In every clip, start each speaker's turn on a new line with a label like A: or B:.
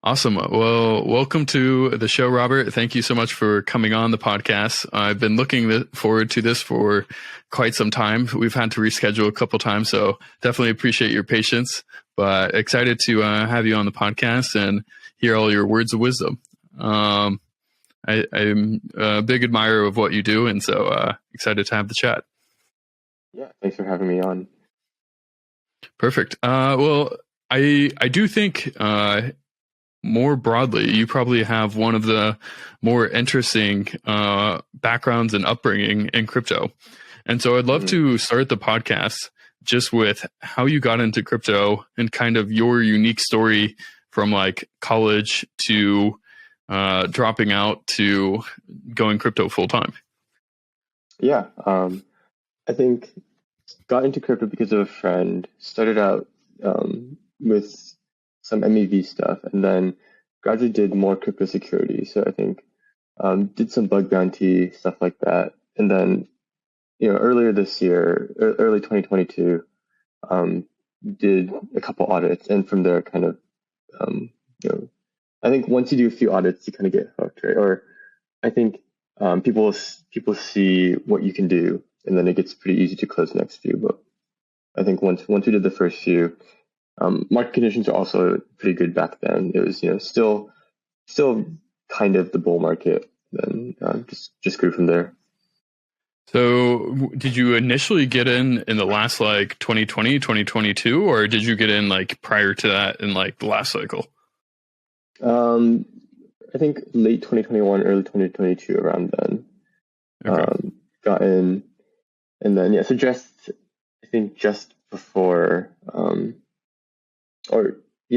A: Awesome. Well, welcome to the show, Robert. Thank you so much for coming on the podcast. I've been looking forward to this for quite some time. We've had to reschedule a couple times, so definitely appreciate your patience, but excited to have you on the podcast and hear all your words of wisdom. I'm a big admirer of what you do, and so excited to have the chat.
B: Yeah, thanks for having me on.
A: Perfect. Well, I do think more broadly, you probably have one of the more interesting backgrounds and upbringing in crypto. And so I'd love to start the podcast just with how you got into crypto and kind of your unique story from like college to dropping out to going crypto full time.
B: Yeah, I think got into crypto because of a friend, started out with some MEV stuff, and then gradually did more crypto security. So I think did some bug bounty stuff like that, and then earlier this year, early 2022, did a couple audits, and from there, kind of I think once you do a few audits, you kind of get hooked, right? Or I think people see what you can do, and then it gets pretty easy to close the next few. But I think once we did the first few. Market conditions are also pretty good back then. It was, still kind of the bull market. Then just grew from there.
A: So did you initially get in the last like 2020, 2022, or did you get in like prior to that in like the last cycle?
B: I think late 2021, early 2022, around then. Okay. Got in, and then so I think just before.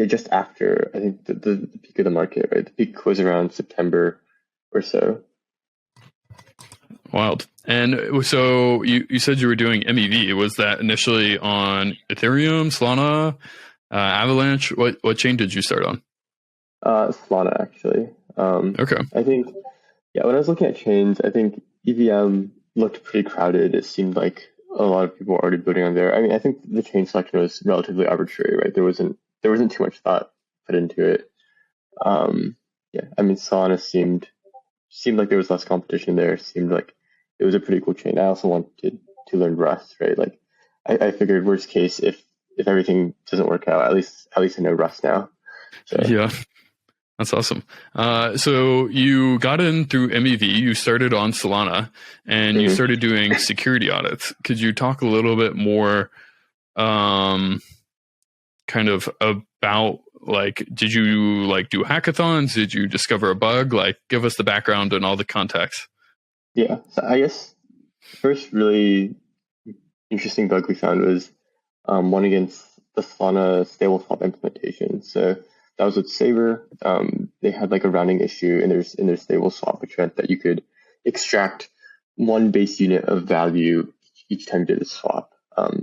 B: Just after, I think, the peak of the market, right? The peak was around September or so.
A: Wild. And so you said you were doing MEV. Was that initially on Ethereum, Solana, Avalanche? What chain did you start on?
B: Solana, actually.
A: Okay.
B: I think, when I was looking at chains, I think EVM looked pretty crowded. It seemed like a lot of people were already building on there. I mean, I think the chain selection was relatively arbitrary, right? There wasn't too much thought put into it. I mean, Solana seemed like there was less competition there. Seemed like it was a pretty cool chain. I also wanted to learn Rust, right? Like, I figured worst case, if everything doesn't work out, at least I know Rust now. So.
A: Yeah. That's awesome. So you got in through MEV, you started on Solana, and you started doing security audits. Could you talk a little bit more kind of about, like, did you like do hackathons? Did you discover a bug? Like, give us the background and all the context.
B: Yeah, so I guess the first really interesting bug we found was one against the Solana stable swap implementation. So that was with Saber. They had like a rounding issue in their stable swap, which meant that you could extract one base unit of value each time you did a swap.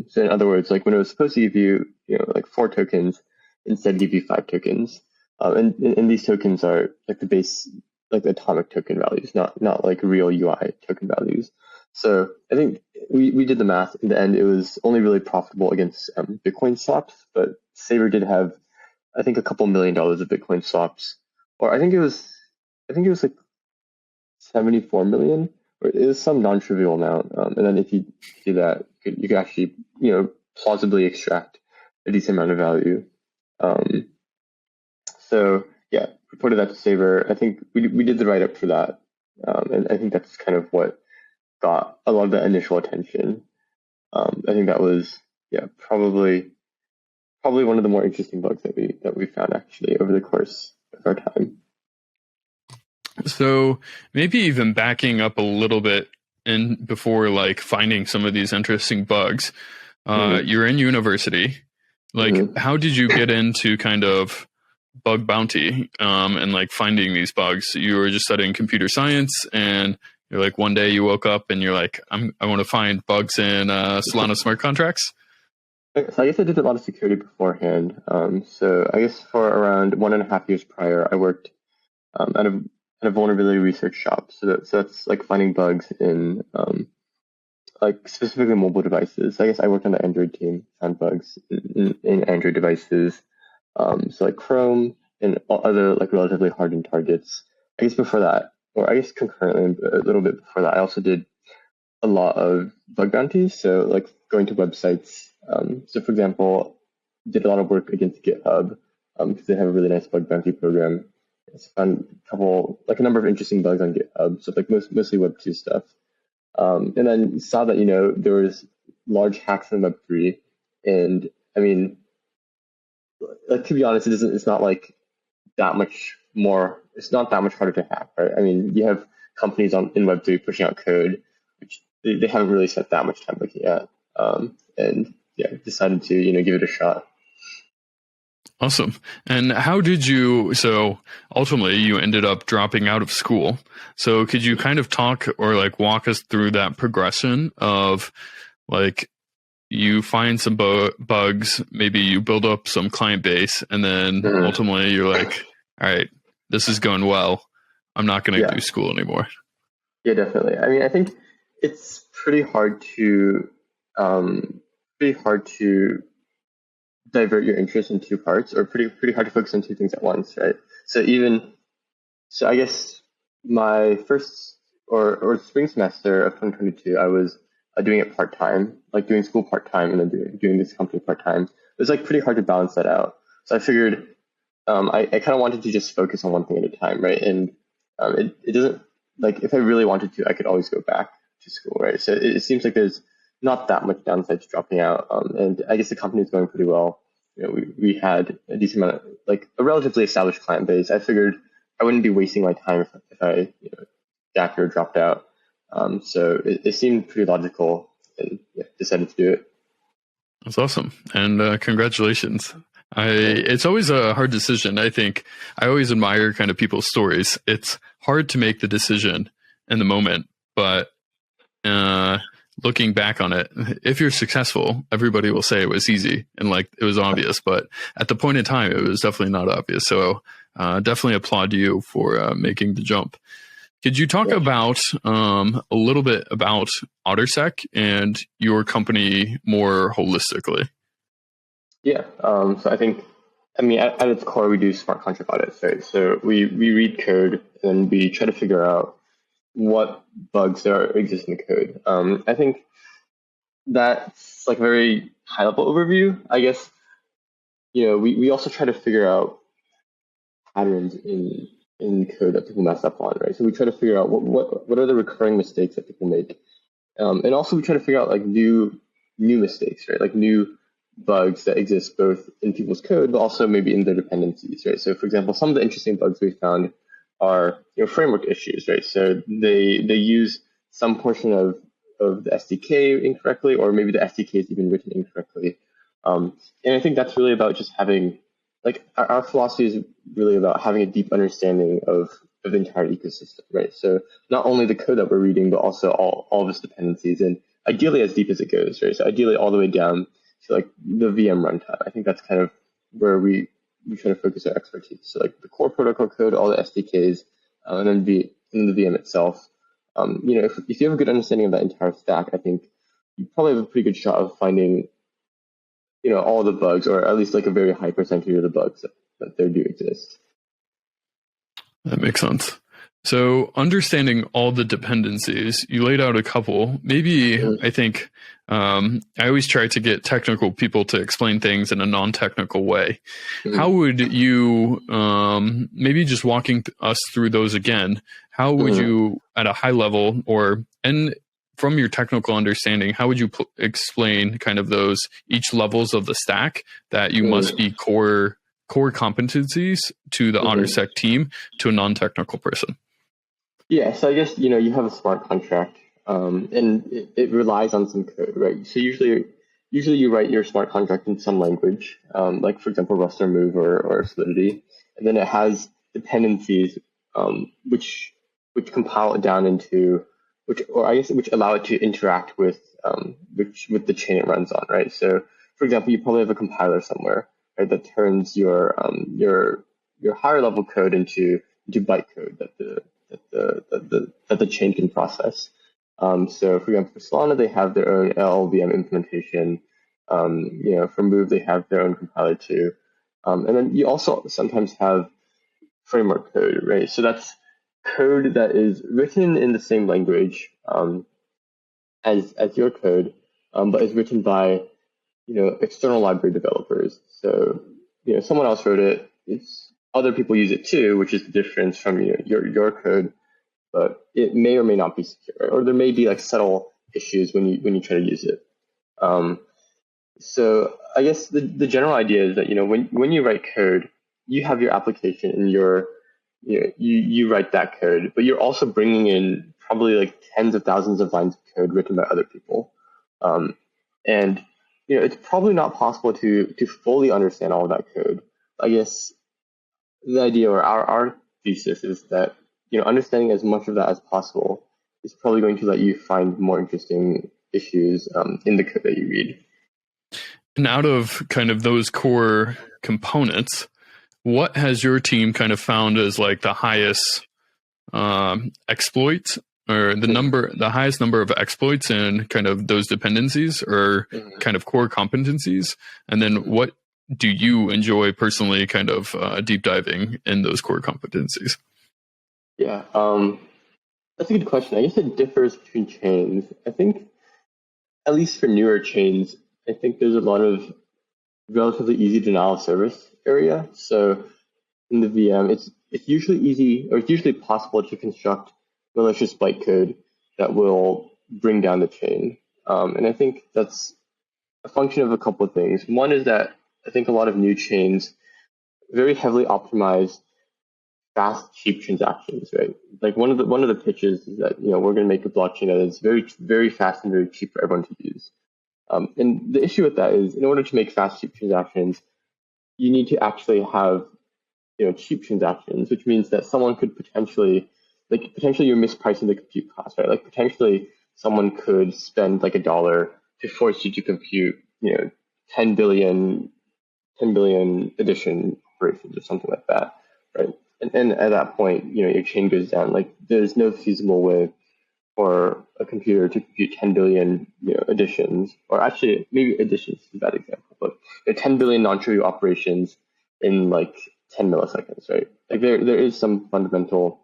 B: So in other words, like when it was supposed to give you, like 4 tokens, instead give you 5 tokens. And these tokens are like the base, like the atomic token values, not like real UI token values. So I think we did the math. In the end, it was only really profitable against Bitcoin swaps, but Saber did have, I think, a couple $1 million of Bitcoin swaps, or I think it was like 74 million, or it was some non-trivial amount. And then if you do that, you could actually, plausibly extract a decent amount of value. So yeah, reported that to Saber. I think we did the write-up for that, and I think that's kind of what got a lot of the initial attention. I think that was probably one of the more interesting bugs that we found actually over the course of our time.
A: So maybe even backing up a little bit and before like finding some of these interesting bugs, you're in university. Like, how did you get into kind of bug bounty and like finding these bugs? You were just studying computer science, and you're like one day you woke up and you're like, I want to find bugs in Solana smart contracts.
B: So I guess I did a lot of security beforehand. So I guess for around 1.5 years prior, I worked at a vulnerability research shop. So that's like finding bugs in like specifically mobile devices. I guess I worked on the Android team, found bugs in Android devices. So like Chrome, and other like relatively hardened targets. I guess before that, or I guess concurrently, a little bit before that, I also did a lot of bug bounties. So like going to websites. So for example, did a lot of work against GitHub because they have a really nice bug bounty program. I found a number of interesting bugs on GitHub. So like mostly Web2 stuff. And then saw that, there was large hacks in Web3. And I mean, like, to be honest, it's not like that much more, it's not that much harder to hack, right? I mean, you have companies in Web3 pushing out code, which they haven't really spent that much time looking at. And yeah, decided to, give it a shot.
A: Awesome. And so ultimately you ended up dropping out of school. So could you kind of talk or like walk us through that progression of like you find some bugs, maybe you build up some client base, and then ultimately you're like, all right, this is going well. I'm not going to do school anymore.
B: Yeah, definitely. I mean, I think it's pretty hard to divert your interest in two parts, or pretty hard to focus on two things at once, right? So I guess my first or spring semester of 2022, I was doing it part-time, like doing school part-time and then doing this company part-time. It was like pretty hard to balance that out. So I figured I kind of wanted to just focus on one thing at a time, right? And it doesn't, like, if I really wanted to, I could always go back to school, right? So it seems like there's not that much downside to dropping out. And I guess the company is going pretty well. We had a decent amount of, like, a relatively established client base. I figured I wouldn't be wasting my time if I gapped or dropped out. So it seemed pretty logical, and decided to do it.
A: That's awesome. And congratulations. It's always a hard decision. I think I always admire kind of people's stories. It's hard to make the decision in the moment, but looking back on it, if you're successful, everybody will say it was easy and like it was obvious, but at the point in time, it was definitely not obvious. So definitely applaud you for making the jump. Could you talk about a little bit about OtterSec and your company more holistically?
B: Yeah. So I mean, at its core, we do smart contract audits, right? So we read code and we try to figure out what bugs there exist in the code. I think that's like a very high level overview. I guess, we also try to figure out patterns in code that people mess up on, right? So we try to figure out what are the recurring mistakes that people make. And also we try to figure out like new mistakes, right? Like new bugs that exist both in people's code, but also maybe in their dependencies, right? So for example, some of the interesting bugs we found are framework issues, right? So they use some portion of the SDK incorrectly, or maybe the SDK is even written incorrectly. And I think that's really about just having, like, our philosophy is really about having a deep understanding of the entire ecosystem, right? So not only the code that we're reading, but also all of its dependencies, and ideally as deep as it goes, right? So ideally all the way down to like the VM runtime. I think that's kind of where we try to focus our expertise. So like the core protocol code, all the SDKs, and then the VM itself. If you have a good understanding of that entire stack, I think you probably have a pretty good shot of finding, all the bugs, or at least like a very high percentage of the bugs that there do exist.
A: That makes sense. So understanding all the dependencies, you laid out a couple. Maybe I think I always try to get technical people to explain things in a non-technical way. How would you, maybe just walking us through those again, how would you, at a high level, and from your technical understanding, how would you explain kind of those each levels of the stack that you must be core competencies to the OtterSec team to a non-technical person?
B: Yeah, so I guess, you have a smart contract, and it relies on some code, right? So usually you write your smart contract in some language, like for example, Rust or Move or Solidity, and then it has dependencies, which compile it down into which allow it to interact with the chain it runs on, right? So for example, you probably have a compiler somewhere, right, that turns your higher level code into bytecode that the chain can process. So for example, for Solana, they have their own LLVM implementation. For Move, they have their own compiler too. And then you also sometimes have framework code, right? So that's code that is written in the same language as your code, but is written by external library developers. So someone else wrote it. Other people use it too, which is the difference from your code. But it may or may not be secure, or there may be like subtle issues when you try to use it. So I guess the general idea is that when you write code, you have your application and you write that code, but you're also bringing in probably like tens of thousands of lines of code written by other people, and it's probably not possible to fully understand all of that code. I guess the idea or our thesis is that understanding as much of that as possible is probably going to let you find more interesting issues in the code that you read.
A: And out of kind of those core components, what has your team kind of found as like the highest exploits, or the highest number of exploits in kind of those dependencies or kind of core competencies? And then what do you enjoy personally kind of deep diving in those core competencies?
B: Yeah, that's a good question. I guess it differs between chains. I think, at least for newer chains, I think there's a lot of relatively easy denial of service area. So in the VM, it's usually easy, or it's usually possible to construct malicious bytecode that will bring down the chain. And I think that's a function of a couple of things. One is that I think a lot of new chains very heavily optimize fast, cheap transactions, right? Like one of the pitches is that we're going to make a blockchain that is very, very fast and very cheap for everyone to use. And the issue with that is, in order to make fast, cheap transactions, you need to actually have cheap transactions, which means that someone could potentially you're mispricing the compute cost, right? Like potentially someone could spend like $1 to force you to compute 10 billion addition operations or something like that, right? And at that point, your chain goes down. Like there's no feasible way for a computer to compute 10 billion additions, or actually maybe additions is a bad example, but 10 billion non-trivial operations in like 10 milliseconds, right? Like there is some fundamental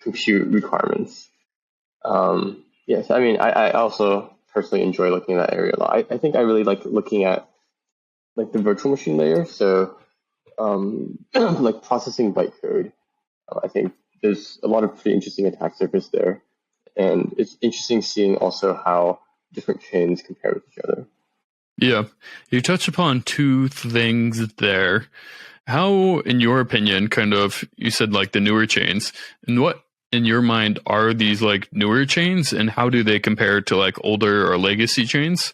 B: compute requirements. Yes, I mean I also personally enjoy looking at that area a lot. I think I really like looking at like the virtual machine layer. So like processing bytecode. I think there's a lot of pretty interesting attack surface there. And it's interesting seeing also how different chains compare with each other.
A: Yeah. You touched upon two things there. How, in your opinion, kind of, you said like the newer chains, and what in your mind are these like newer chains, and how do they compare to like older or legacy chains?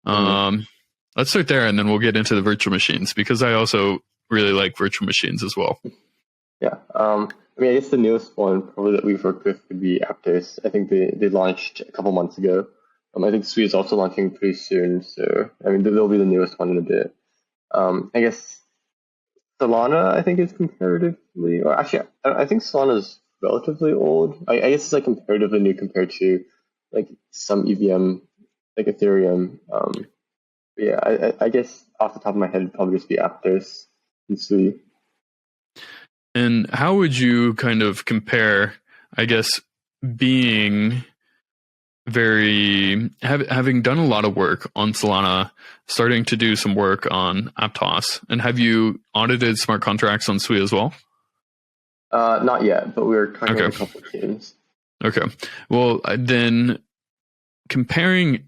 A: Let's start there, and then we'll get into the virtual machines, because I also really like virtual machines as well.
B: Yeah. I mean, I guess the newest one probably that we've worked with would be Aptos. I think they launched a couple months ago. I think Sui is also launching pretty soon. So, I mean, they'll be the newest one in a bit. I guess Solana, I think, is comparatively, or actually, I think Solana is relatively old. I guess it's like comparatively new compared to like some EVM, like Ethereum. Yeah, I guess off the top of my head, it'd probably just be Aptos and Sui.
A: And how would you kind of compare, I guess, being having done a lot of work on Solana, starting to do some work on Aptos, and have you audited smart contracts on Sui as well?
B: Not yet, but we're talking with a couple of teams.
A: Okay. Well, then comparing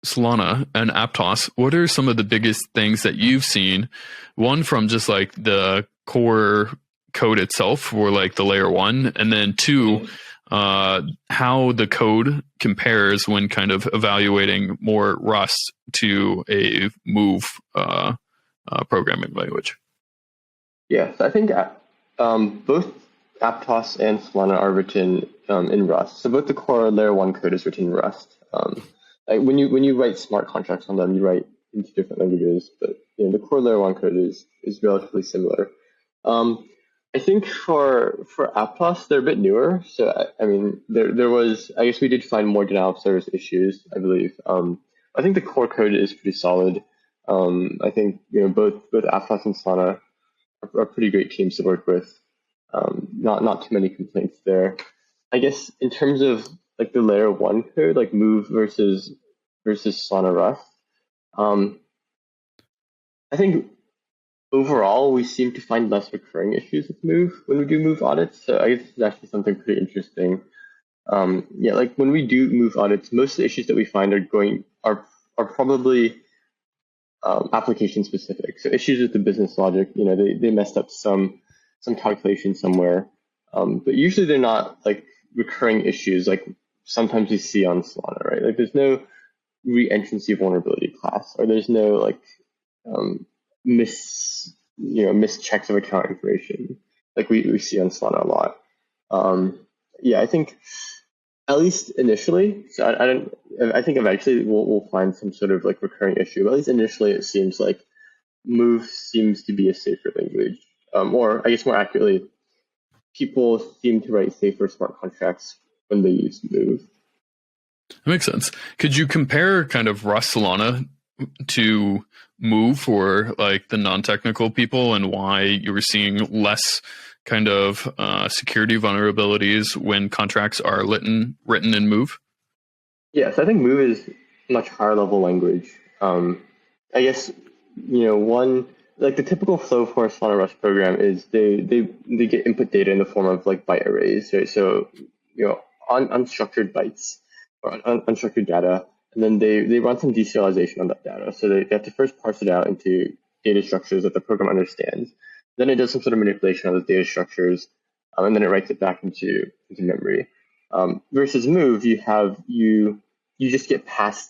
A: Solana and Aptos, what are some of the biggest things that you've seen? One, from just like the core code itself for like the layer one, and then two, how the code compares when kind of evaluating more Rust to a Move programming language.
B: Yeah, so I think both Aptos and Solana are written in Rust. So both the core layer one code is written in Rust. Like when you write smart contracts on them, you write into different languages, but the core layer one code is relatively similar. I think for Aptos, they're a bit newer. So I mean, there was, I guess we did find more denial of service issues, I believe. I think the core code is pretty solid. I think both Aptos and Solana are pretty great teams to work with. Not too many complaints there. I guess in terms of like the layer one code, like Move versus Solana Rust, I think overall we seem to find less recurring issues with Move when we do Move audits. So I guess this is actually something pretty interesting. Like when we do Move audits, most of the issues that we find are probably application specific. So issues with the business logic, they messed up some calculation somewhere, but usually they're not like recurring issues like sometimes you see on Solana, right? Like there's no re-entrancy vulnerability class, or there's no like missed checks of account information like we see on Solana a lot. I think at least initially, so I think eventually we'll find some sort of like recurring issue. But at least initially, it seems like Move seems to be a safer language, or I guess more accurately, people seem to write safer smart contracts when they use Move.
A: That makes sense. Could you compare kind of Rust Solana to Move for like the non-technical people, and why you were seeing less kind of security vulnerabilities when contracts are written in Move?
B: Yes, I think Move is much higher level language. I guess one like the typical flow for a Solana Rust program is they get input data in the form of like byte arrays, right? So unstructured bytes or unstructured data, and then they run some deserialization on that data. So they have to first parse it out into data structures that the program understands. Then it does some sort of manipulation on those data structures, and then it writes it back into memory. Versus Move, you just get past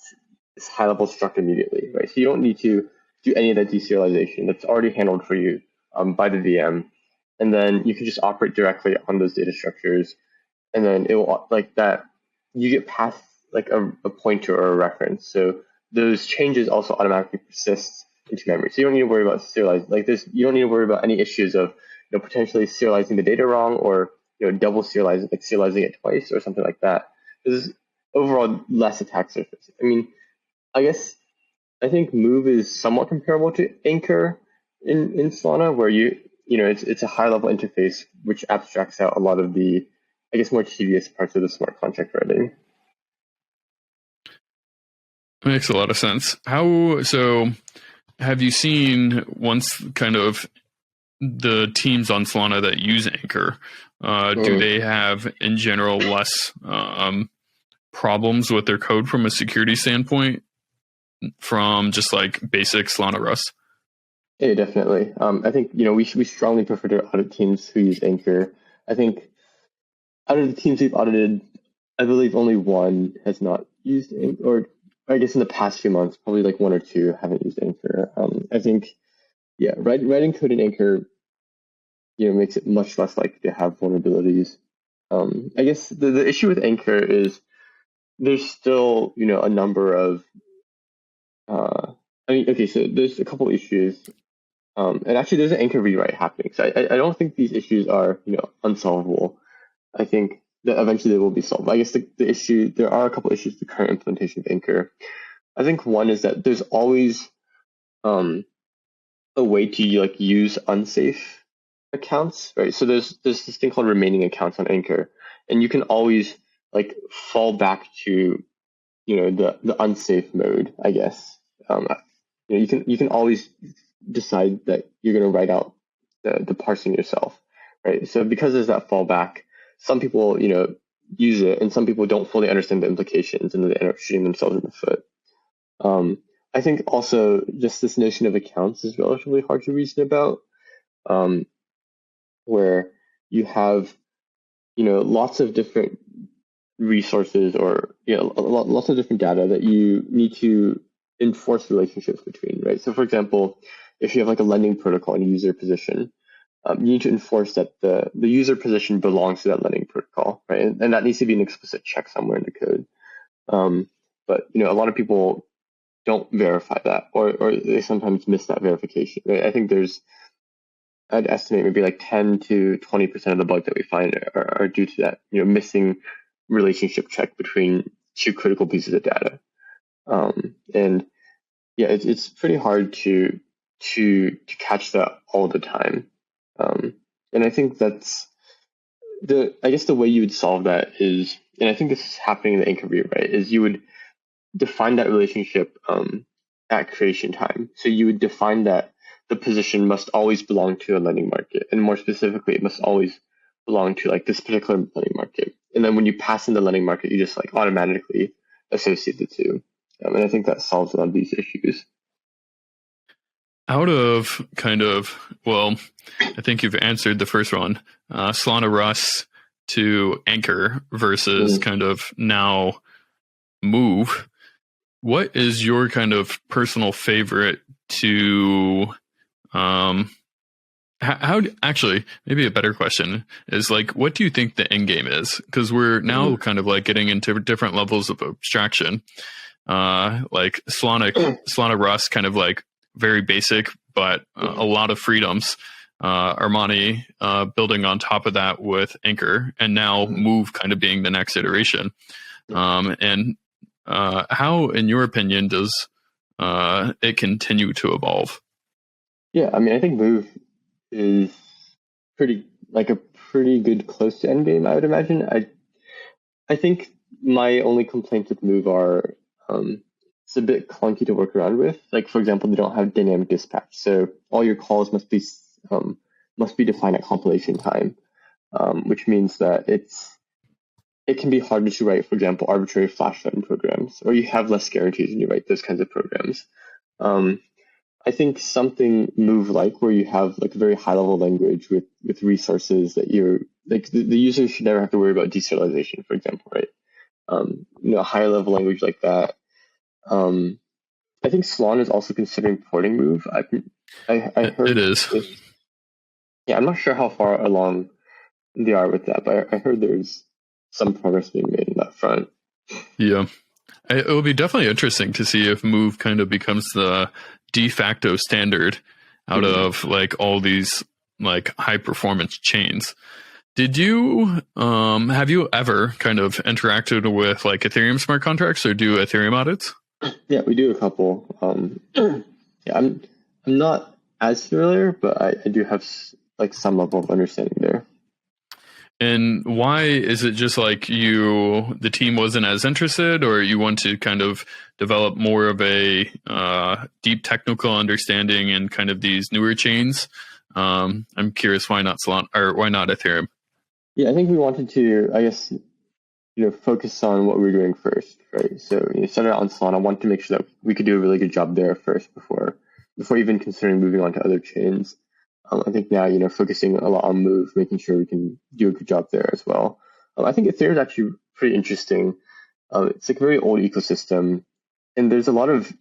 B: this high level struct immediately, right? So you don't need to do any of that deserialization. That's already handled for you by the VM, and then you can just operate directly on those data structures, and then it will like that. You get past like a pointer or a reference, so those changes also automatically persist into memory. So you don't need to worry about serializing like this. You don't need to worry about any issues of potentially serializing the data wrong, or double serializing, like serializing it twice or something like that. This is overall less attack surface. I mean, I think Move is somewhat comparable to Anchor in Solana, where it's a high level interface which abstracts out a lot of the, I guess, more tedious parts of the smart contract writing.
A: Makes a lot of sense. So have you seen, once kind of the teams on Solana that use Anchor, do they have in general less problems with their code from a security standpoint from just like basic Solana Rust?
B: Yeah, definitely. I think we strongly prefer to audit teams who use Anchor. I think out of the teams we've audited, I believe only one has not used Anchor, or I guess in the past few months, probably like one or two haven't used Anchor. I think, writing code in Anchor, makes it much less likely to have vulnerabilities. I guess the issue with Anchor is there's still, a number of, so there's a couple issues. And actually there's an Anchor rewrite happening. So I don't think these issues are, unsolvable. I think that eventually they will be solved. I guess there are a couple issues with the current implementation of Anchor. I think one is that there's always a way to like use unsafe accounts, right? So there's this thing called remaining accounts on Anchor, and you can always like fall back to the unsafe mode, I guess. You can always decide that you're going to write out the parsing yourself, right? So because there's that fallback, some people use it, and some people don't fully understand the implications, and they end up shooting themselves in the foot. I think also just this notion of accounts is relatively hard to reason about, where you have lots of different resources, or lots of different data that you need to enforce relationships between, right? So for example, if you have like a lending protocol and user position, you need to enforce that the user position belongs to that lending protocol, right? And that needs to be an explicit check somewhere in the code. But a lot of people don't verify that, or they sometimes miss that verification, right? I think I'd estimate maybe like 10 to 20% of the bugs that we find are due to that, missing relationship check between two critical pieces of data. And yeah, it's pretty hard to catch that all the time. And I think that's I guess the way you would solve that is, and I think this is happening in the interview, right, is you would define that relationship at creation time. So you would define that the position must always belong to a lending market, and more specifically, it must always belong to like this particular lending market. And then when you pass in the lending market, you just like automatically associate the two. And I think that solves a lot of these issues.
A: Out of well, I think you've answered the first one. Solana Rust to Anchor versus kind of now Move. What is your kind of personal favorite to how actually, maybe a better question is like, what do you think the end game is? Because we're now kind of like getting into different levels of abstraction. Like Solana Rust, kind of like very basic, but a lot of freedoms. Armani building on top of that with Anchor, and now Move kind of being the next iteration. And how, in your opinion, does it continue to evolve?
B: Yeah, I mean, I think Move is a pretty good close to endgame, I would imagine. I think my only complaints with Move are it's a bit clunky to work around with. Like, for example, they don't have dynamic dispatch, so all your calls must be defined at compilation time, which means that it can be harder to write, for example, arbitrary flash button programs, or you have less guarantees when you write those kinds of programs. I think something Move like, where you have like a very high level language with resources that you're like the user should never have to worry about deserialization, for example, right? A higher level language like that. I think Solana is also considering porting Move. I heard
A: it is.
B: Yeah, I'm not sure how far along they are with that, but I heard there's some progress being made in that front.
A: Yeah. It will be definitely interesting to see if Move kind of becomes the de facto standard out of like all these like high performance chains. Did you have you ever kind of interacted with like Ethereum smart contracts or do Ethereum audits?
B: Yeah, we do a couple. Yeah, I'm not as familiar, but I do have like some level of understanding there.
A: And why is it just like the team wasn't as interested, or you want to kind of develop more of a deep technical understanding in kind of these newer chains? I'm curious, why not Solana, or why not Ethereum?
B: Yeah, I think we wanted to, I guess, focus on what we were doing first, right? So started out on Solana. I wanted to make sure that we could do a really good job there first before even considering moving on to other chains. I think now, focusing a lot on Move, making sure we can do a good job there as well. I think Ethereum is actually pretty interesting. It's like a very old ecosystem, and there's a lot of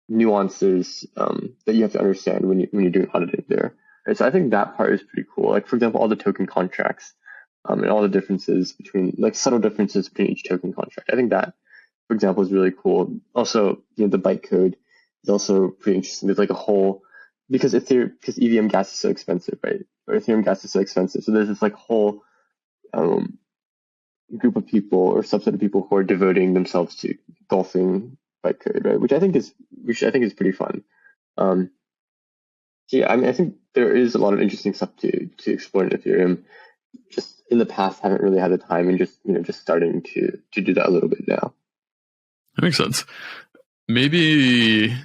B: nuances that you have to understand when you're doing auditing there. And so I think that part is pretty cool. Like, for example, all the token contracts and all the differences between, like, subtle differences between each token contract. I think that, for example, is really cool. Also, the bytecode is also pretty interesting. There's like a whole, because EVM gas is so expensive, right? Or Ethereum gas is so expensive. So there's this like whole group of people or subset of people who are devoting themselves to golfing bytecode, right? Which I think is pretty fun. So yeah, I mean, I think there is a lot of interesting stuff to explore in Ethereum. Just in the past, haven't really had the time, and just starting to do that a little bit now.
A: That makes sense. Maybe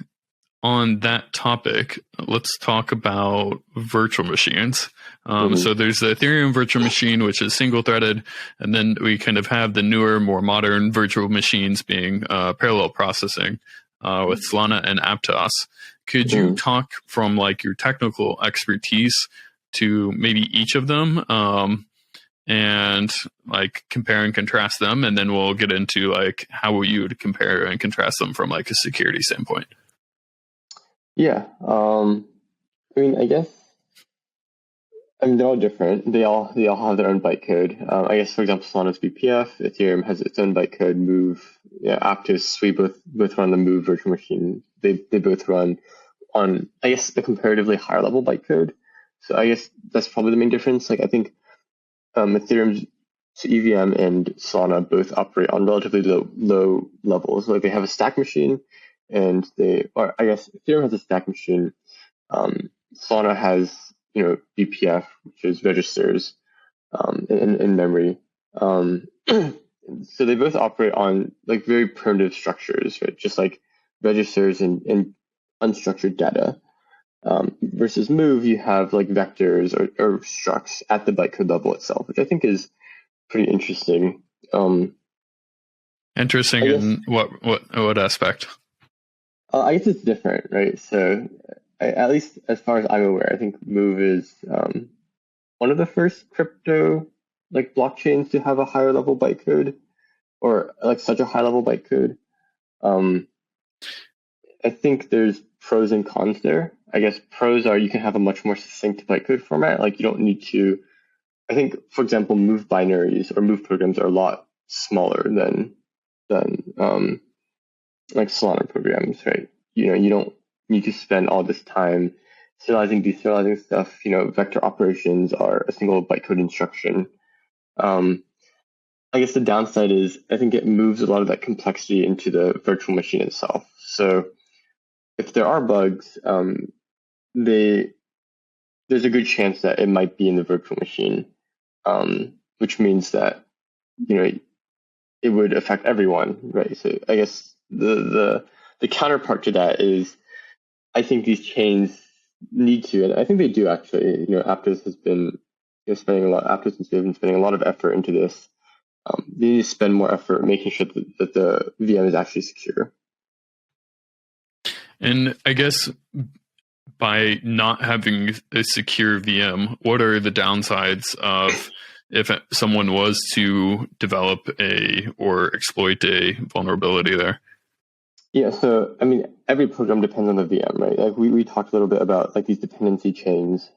A: on that topic, let's talk about virtual machines. So there's the Ethereum virtual machine, which is single threaded, and then we kind of have the newer, more modern virtual machines being parallel processing with Solana and Aptos. Could you talk from like your technical expertise to maybe each of them and like compare and contrast them, and then we'll get into like how you would compare and contrast them from like a security standpoint?
B: Yeah, I mean, I guess they're all different. They all have their own bytecode. I guess, for example, Solana's BPF, Ethereum has its own bytecode. Move, Aptos, we both run the Move virtual machine. They both run on, I guess, a comparatively higher level bytecode. So I guess that's probably the main difference. Like, I think Ethereum's EVM and Solana both operate on relatively low levels. Like, they have a stack machine, and Ethereum has a stack machine. Solana has, BPF, which is registers in memory. So they both operate on like very primitive structures, right? Just like registers and unstructured data. Versus Move, you have like vectors or structs at the bytecode level itself, which I think is pretty interesting.
A: Interesting in what aspect?
B: I guess it's different, right? So at least as far as I'm aware, I think Move is one of the first crypto like blockchains to have a higher level bytecode, or like such a high level bytecode. I think there's pros and cons there. I guess pros are you can have a much more succinct bytecode format. Like you don't need to. I think, for example, Move binaries or Move programs are a lot smaller than like Solana programs, right? You don't need to spend all this time serializing, deserializing stuff. Vector operations are a single bytecode instruction. I guess the downside is I think it moves a lot of that complexity into the virtual machine itself. So if there are bugs, there's a good chance that it might be in the virtual machine, which means that it would affect everyone, right? So I guess the counterpart to that is I think these chains need to, and I think they do actually. Aptos has been spending a lot. Aptos has been spending a lot of effort into this. They need to spend more effort making sure that the VM is actually secure.
A: And I guess by not having a secure VM, what are the downsides of if someone was to develop or exploit a vulnerability there?
B: Yeah, so I mean, every program depends on the VM, right? Like we talked a little bit about like these dependency chains.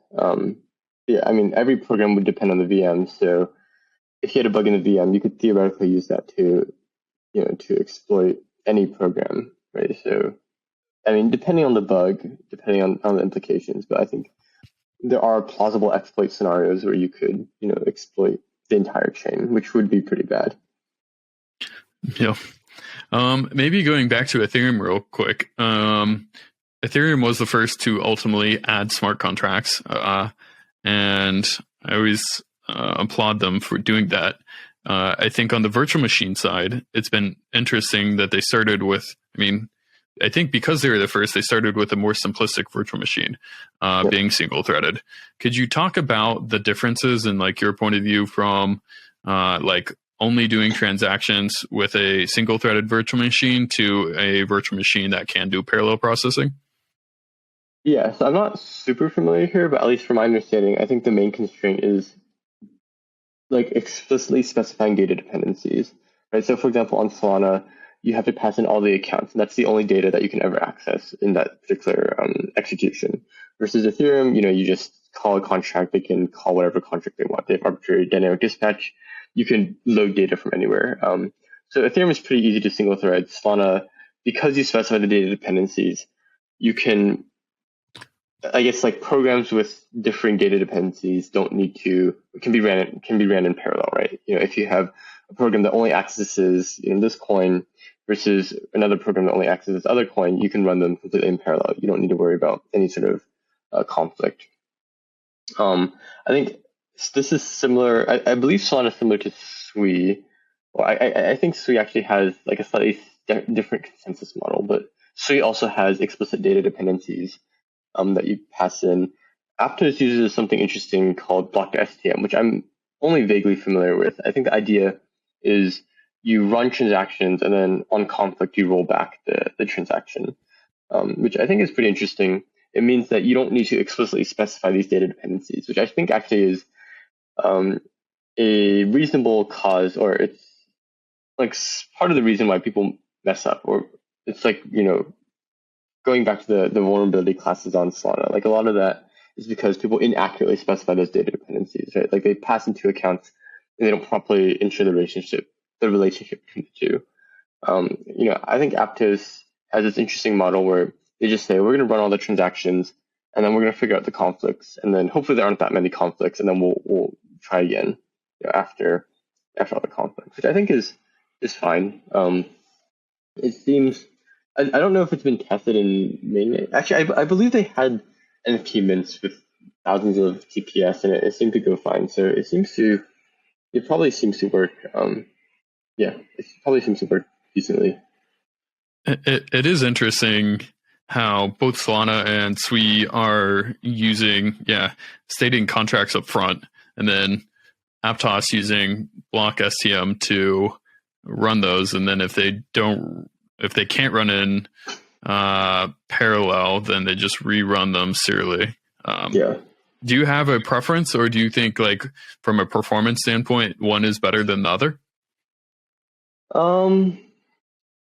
B: Every program would depend on the VM. So if you had a bug in the VM, you could theoretically use that to exploit any program, right? So depending on the bug, depending on the implications, but I think there are plausible exploit scenarios where you could, exploit the entire chain, which would be pretty bad.
A: Yeah. Maybe going back to Ethereum real quick. Ethereum was the first to ultimately add smart contracts, and I always applaud them for doing that. I think on the virtual machine side, it's been interesting that they started with, I think because they were the first, they started with a more simplistic virtual machine, being single threaded. Could you talk about the differences in like your point of view from like only doing transactions with a single threaded virtual machine to a virtual machine that can do parallel processing?
B: Yeah, so I'm not super familiar here, but at least from my understanding, I think the main constraint is like explicitly specifying data dependencies, right? So for example, on Solana, you have to pass in all the accounts, and that's the only data that you can ever access in that particular execution. Versus Ethereum, you just call a contract, they can call whatever contract they want. They have arbitrary dynamic dispatch. You can load data from anywhere. So Ethereum is pretty easy to single thread. Solana, because you specify the data dependencies, you can, I guess, like programs with differing data dependencies can be ran in parallel, right? If you have a program that only accesses this coin versus another program that only accesses other coin, you can run them completely in parallel. You don't need to worry about any sort of conflict. I think this is similar. I believe Solana is similar to Sui. Well, I think Sui actually has like a slightly different consensus model, but Sui also has explicit data dependencies that you pass in. Aptos uses something interesting called blocked STM, which I'm only vaguely familiar with. I think the idea is you run transactions and then on conflict you roll back the transaction, which I think is pretty interesting. It means that you don't need to explicitly specify these data dependencies, which I think actually is a reasonable cause, or it's like part of the reason why people mess up, or it's like, going back to the vulnerability classes on Solana, like a lot of that is because people inaccurately specify those data dependencies, right? Like they pass into accounts and they don't properly ensure the relationship between the two. I think Aptos has this interesting model where they just say, we're going to run all the transactions and then we're going to figure out the conflicts. And then hopefully there aren't that many conflicts. And then we'll try again after all the conflicts, which I think is fine. It seems I don't know if it's been tested in mainnet. Actually, I believe they had NFT mints with thousands of TPS, and it seemed to go fine. So it probably seems to work. Yeah, it probably seems to work decently.
A: It is interesting how both Solana and Sui are using, stating contracts up front, and then Aptos using block STM to run those, and then if they can't run in parallel, then they just rerun them serially.
B: Yeah.
A: Do you have a preference, or do you think, like, from a performance standpoint, one is better than the other?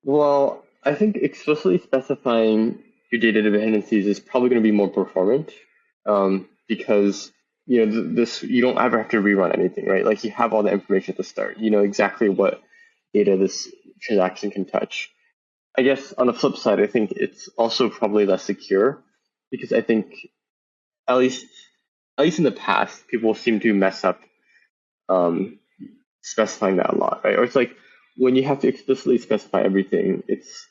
B: Well, I think explicitly specifying your data dependencies is probably going to be more performant, because this you don't ever have to rerun anything, right? Like, you have all the information at the start. You know exactly what data this transaction can touch. I guess on the flip side, I think it's also probably less secure, because I think at least in the past, people seem to mess up specifying that a lot, right? Or it's like when you have to explicitly specify everything, it's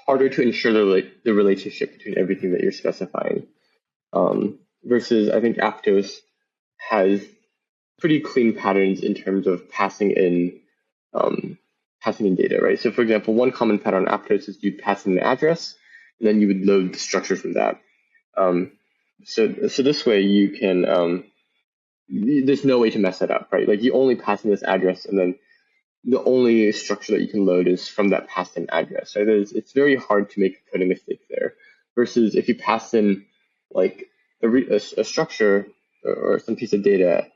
B: harder to ensure the relationship between everything that you're specifying. Versus, I think Aptos has pretty clean patterns in terms of passing in data, right? So, for example, one common pattern on Aptos is you pass in an address, and then you would load the structure from that. So this way you can, there's no way to mess that up, right? Like, you only pass in this address, and then the only structure that you can load is from that passed in address. Right? It's very hard to make a coding mistake there. Versus if you pass in like a structure or some piece of data,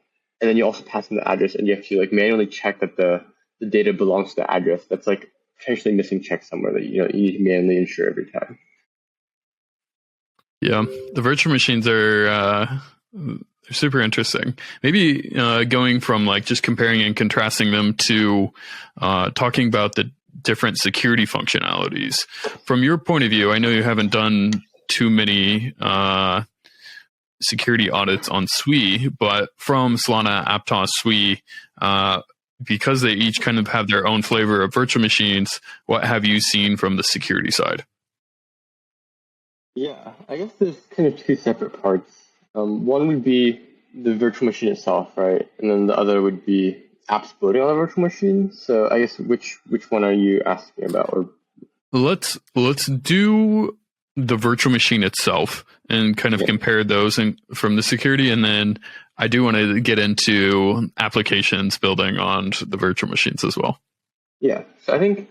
B: and then you also pass in the address, and you have to like manually check that the data belongs to the address. That's like potentially missing check somewhere that you need to manually ensure every time.
A: Yeah, the virtual machines are super interesting. Maybe going from like just comparing and contrasting them to talking about the different security functionalities. From your point of view, I know you haven't done too many security audits on Sui, but from Solana, Aptos, Sui, because they each kind of have their own flavor of virtual machines, what have you seen from the security side?
B: Yeah, I guess there's kind of two separate parts. One would be the virtual machine itself, right? And then the other would be apps building on a virtual machine. So I guess which one are you asking about? Or
A: let's do the virtual machine itself and kind of compare those from the security, and then I do want to get into applications building on the virtual machines as well.
B: Yeah, so I think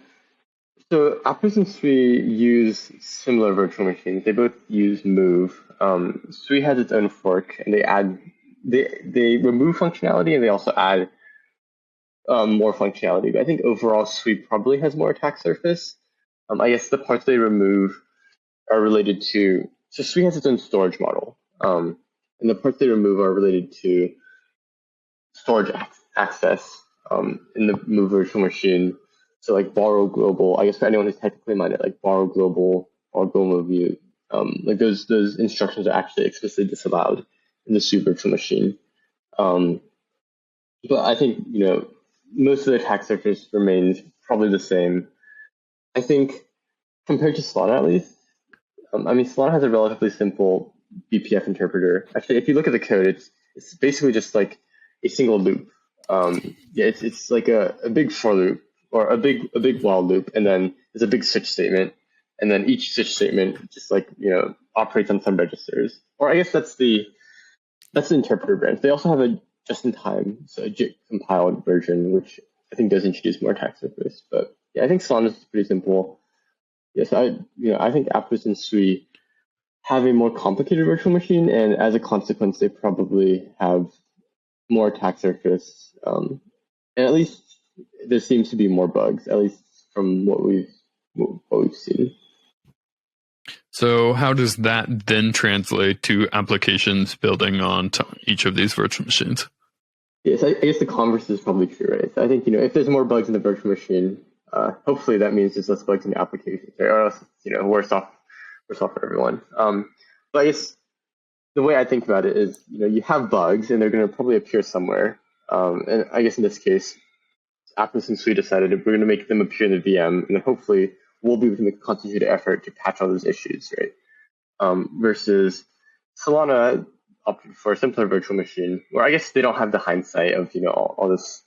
B: Aptos and Sui use similar virtual machines. They both use Move. Sui has its own fork, and they remove functionality, and they also add more functionality. But I think overall, Sui probably has more attack surface. I guess the parts they remove are related to. So Sui has its own storage model, and the parts they remove are related to storage access in the Move virtual machine. So like borrow global, I guess for anyone who's technically minded, like borrow global or global view, like those instructions are actually explicitly disallowed in the Sui virtual machine. But I think most of the attack surface remains probably the same. I think compared to Solana at least, Solana has a relatively simple BPF interpreter. Actually, if you look at the code, it's basically just like a single loop. It's like a big for loop or a big while loop, and then there's a big switch statement, and then each switch statement just like operates on some registers. Or I guess that's the interpreter branch. They also have a just-in-time, so a JIT compiled version, which I think does introduce more attack surface. But yeah, I think Solana is pretty simple. Yes, I think Aptos and Sui have a more complicated virtual machine, and as a consequence, they probably have more attack surface. And at least there seems to be more bugs, at least from what we've seen.
A: So how does that then translate to applications building on each of these virtual machines?
B: Yes, I guess the converse is probably true, right? So I think if there's more bugs in the virtual machine, hopefully that means there's less bugs in the applications, right? Or else worse off for everyone. But I guess the way I think about it is, you have bugs and they're going to probably appear somewhere. And I guess in this case, Aptos and Sui decided we're going to make them appear in the VM, and then hopefully will be able to make a concentrated effort to patch all those issues, right? Versus Solana opted for a simpler virtual machine, where I guess they don't have the hindsight of all this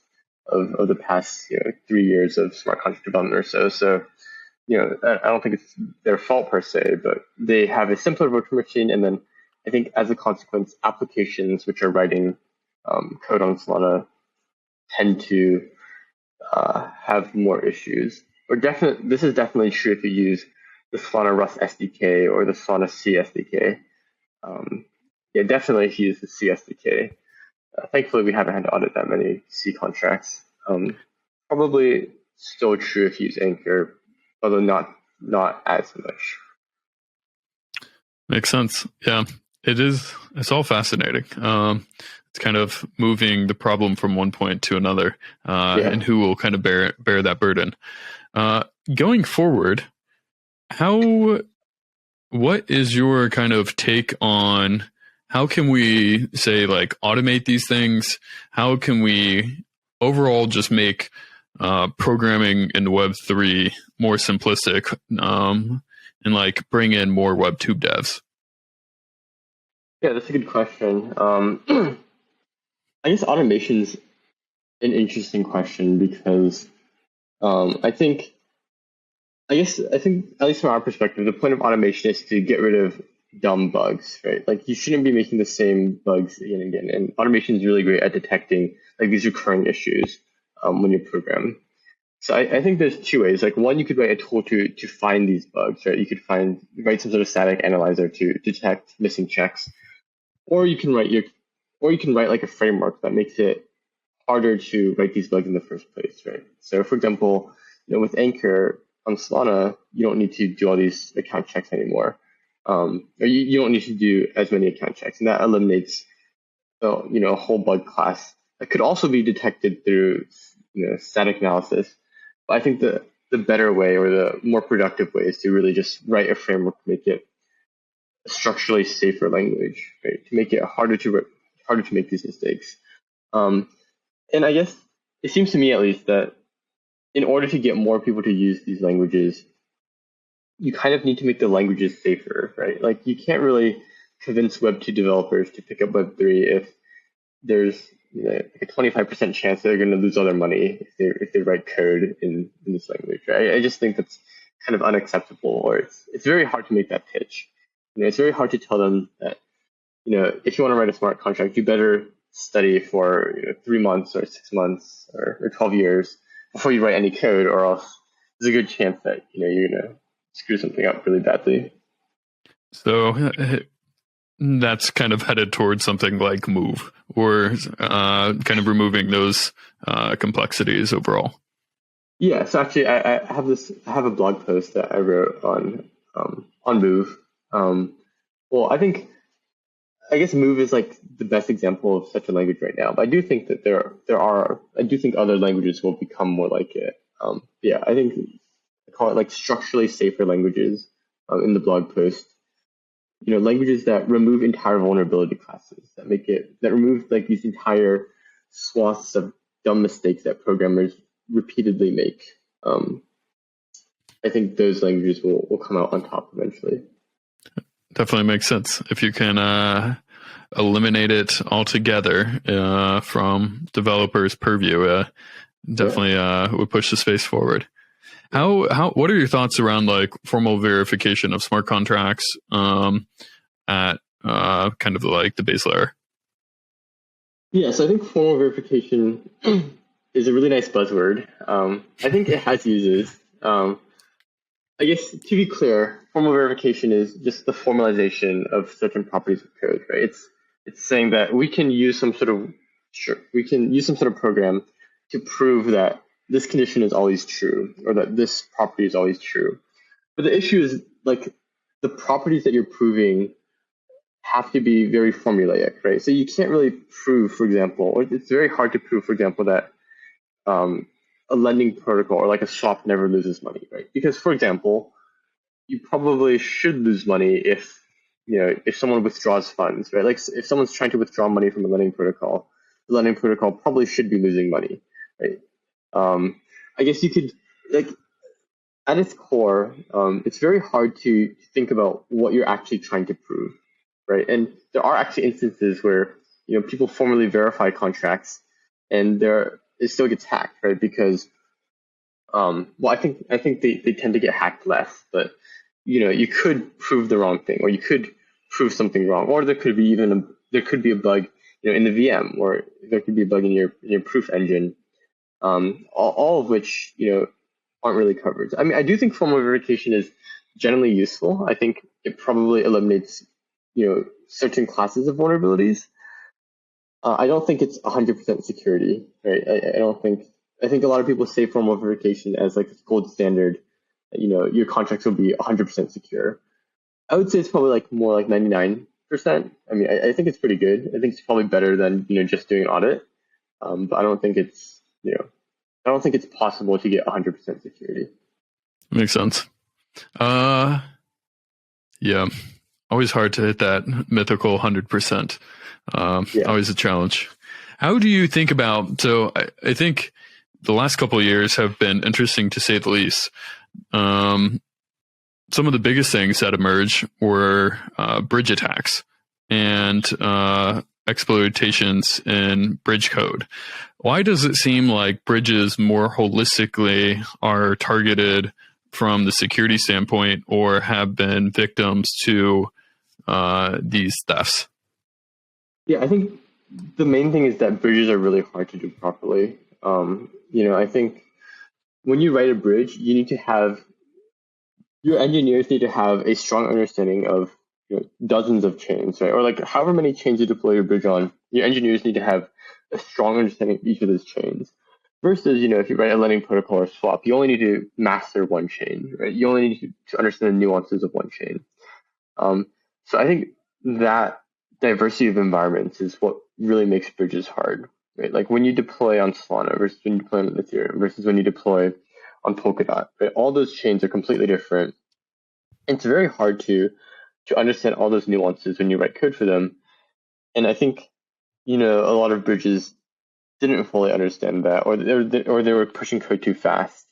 B: of the past 3 years of smart contract development or so. So I don't think it's their fault per se, but they have a simpler virtual machine, and then I think as a consequence, applications which are writing code on Solana tend to have more issues. This is definitely true if you use the Solana Rust SDK or the Solana C SDK. Yeah, definitely if you use the C SDK. Thankfully, we haven't had to audit that many C contracts. Probably still true if you use Anchor, although not as much.
A: Makes sense. Yeah, it is. It's all fascinating. It's kind of moving the problem from one point to another, and who will kind of bear that burden. Going forward, what is your kind of take on how can we say like automate these things? How can we overall just make programming in Web3 more simplistic, and like bring in more WebTube devs?
B: Yeah, that's a good question. I guess automation's an interesting question because I think at least from our perspective, the point of automation is to get rid of dumb bugs, right? Like you shouldn't be making the same bugs again and again. And automation is really great at detecting like these recurring issues when you program. So I think there's two ways. Like one, you could write a tool to find these bugs, right? You could write some sort of static analyzer to detect missing checks, or you can write like a framework that makes it harder to write these bugs in the first place, right? So for example, with Anchor on Solana, you don't need to do all these account checks anymore. Or you don't need to do as many account checks, and that eliminates a whole bug class that could also be detected through static analysis. But I think the better way or the more productive way is to really just write a framework to make it a structurally safer language, right? To make it harder to make these mistakes. And I guess it seems to me at least that in order to get more people to use these languages, you kind of need to make the languages safer, right? Like you can't really convince Web2 developers to pick up Web3 if there's like a 25% chance they're going to lose all their money if they write code in this language, right? I just think that's kind of unacceptable, or it's very hard to make that pitch. It's very hard to tell them that if you want to write a smart contract, you better study for 3 months or 6 months or 12 years before you write any code, or else there's a good chance that you're gonna screw something up really badly.
A: So that's kind of headed towards something like Move, or kind of removing those complexities overall.
B: Yeah, so actually, I have a blog post that I wrote on Move. Well, I guess Move is like the best example of such a language right now. But I do think that I do think other languages will become more like it. Yeah, I think I call it like structurally safer languages in the blog post. Languages that remove entire vulnerability classes, that remove like these entire swaths of dumb mistakes that programmers repeatedly make. I think those languages will come out on top eventually.
A: Definitely makes sense. If you can eliminate it altogether from developers' purview, definitely would push the space forward. What are your thoughts around like formal verification of smart contracts at kind of like the base layer?
B: Yes, I think formal verification is a really nice buzzword. I think it has uses. I guess to be clear, formal verification is just the formalization of certain properties of code, right? It's saying that we can use some sort of program to prove that this condition is always true, or that this property is always true. But the issue is like the properties that you're proving have to be very formulaic, right? So you can't really prove, for example, or it's very hard to prove, for example, that a lending protocol or like a swap never loses money, right? Because, for example, you probably should lose money if someone withdraws funds, right? Like if someone's trying to withdraw money from a lending protocol, the lending protocol probably should be losing money, right? I guess you could at its core, it's very hard to think about what you're actually trying to prove, right? And there are actually instances where people formally verify contracts, and it still gets hacked, right? Because well, I think they tend to get hacked less, but you could prove the wrong thing, or you could prove something wrong, or there could be a bug, in the VM, or there could be a bug in your proof engine, all of which aren't really covered. I mean, I do think formal verification is generally useful. I think it probably eliminates certain classes of vulnerabilities. I don't think it's 100% security, right? I don't think. I think a lot of people say formal verification as like gold standard. Your contracts will be 100% secure. I would say it's probably more like 99%. I mean, I think it's pretty good. I think it's probably better than just doing an audit. But I don't think it's possible to get 100% security.
A: Makes sense. Yeah, always hard to hit that mythical 100%. Always a challenge. How do you think about? So I think the last couple of years have been interesting to say the least. Some of the biggest things that emerged were bridge attacks and exploitations in bridge code. Why does it seem like bridges more holistically are targeted from the security standpoint, or have been victims to these thefts?
B: Yeah, I think the main thing is that bridges are really hard to do properly. I think when you write a bridge, you need to have your engineers need to have a strong understanding of dozens of chains, right? Or like however many chains you deploy your bridge on, your engineers need to have a strong understanding of each of those chains. Versus, if you write a lending protocol or swap, you only need to master one chain, right? You only need to understand the nuances of one chain. So I think that diversity of environments is what really makes bridges hard, right? Like when you deploy on Solana versus when you deploy on Ethereum versus when you deploy on Polkadot, right? All those chains are completely different. It's very hard to understand all those nuances when you write code for them. And I think, a lot of bridges didn't fully understand that, or they were pushing code too fast,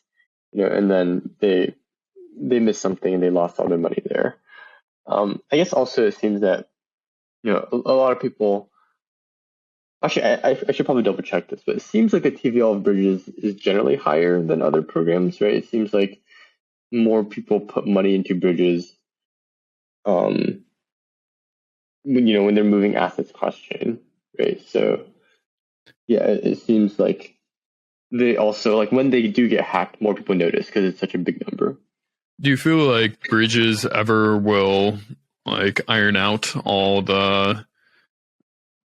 B: and then they missed something and they lost all their money there. I guess also it seems that, a lot of people. Actually, I should probably double check this, but it seems like the TVL of bridges is generally higher than other programs, right? It seems like more people put money into bridges, when they're moving assets cross chain, right? So, yeah, it seems like they also when they do get hacked, more people notice because it's such a big number.
A: Do you feel like bridges ever will iron out all the